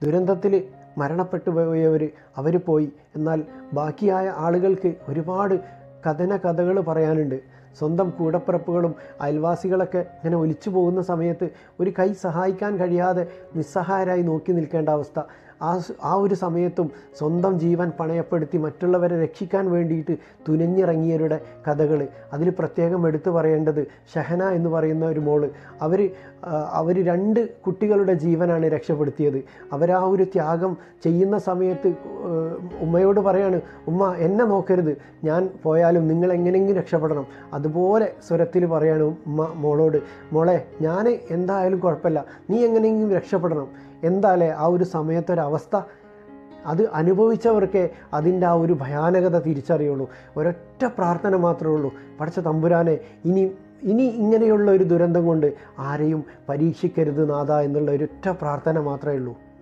ദുരന്തത്തിൽ മരണപ്പെട്ടു പോയവർ അവർ പോയി. എന്നാൽ ബാക്കിയായ ആളുകൾക്ക് ഒരുപാട് കഥകൾ പറയാനുണ്ട്. സ്വന്തം കൂടപ്പിറപ്പുകളും അയൽവാസികളൊക്കെ ഇങ്ങനെ ഒലിച്ചു പോകുന്ന സമയത്ത് ഒരു കൈ സഹായിക്കാൻ കഴിയാതെ നിസ്സഹായരായി നോക്കി നിൽക്കേണ്ട അവസ്ഥ. ആ ഒരു സമയത്തും സ്വന്തം ജീവൻ പണയപ്പെടുത്തി മറ്റുള്ളവരെ രക്ഷിക്കാൻ വേണ്ടിയിട്ട് തുനിഞ്ഞിറങ്ങിയവരുടെ കഥകൾ. അതിൽ പ്രത്യേകം എടുത്തു പറയേണ്ടത് ഷഹന എന്ന് പറയുന്ന ഒരു മോള്. അവർ 2 കുട്ടികളുടെ ജീവനാണ് രക്ഷപ്പെടുത്തിയത്. അവരാ ഒരു ത്യാഗം ചെയ്യുന്ന സമയത്ത് ഉമ്മയോട് പറയാണ്, ഉമ്മ എന്നെ നോക്കരുത്, ഞാൻ പോയാലും നിങ്ങൾ എങ്ങനെയെങ്കിലും രക്ഷപ്പെടണം. അതുപോലെ സ്വരത്തിൽ പറയാണ് ഉമ്മ മോളോട്, മോളെ ഞാൻ എന്തായാലും കുഴപ്പമില്ല, നീ എങ്ങനെയെങ്കിലും രക്ഷപ്പെടണം. എന്തായാലേ ആ ഒരു സമയത്തൊരവസ്ഥ അത് അനുഭവിച്ചവർക്കേ അതിൻ്റെ ആ ഒരു ഭയാനകത തിരിച്ചറിയുള്ളൂ. ഒരൊറ്റ പ്രാർത്ഥന മാത്രമേ ഉള്ളൂ, പടച്ച തമ്പുരാനെ ഇനി ഇങ്ങനെയുള്ള ഒരു ദുരന്തം കൊണ്ട് ആരെയും പരീക്ഷിക്കരുത് നാഥ എന്നുള്ള ഒരൊറ്റ പ്രാർത്ഥന മാത്രമേ ഉള്ളൂ.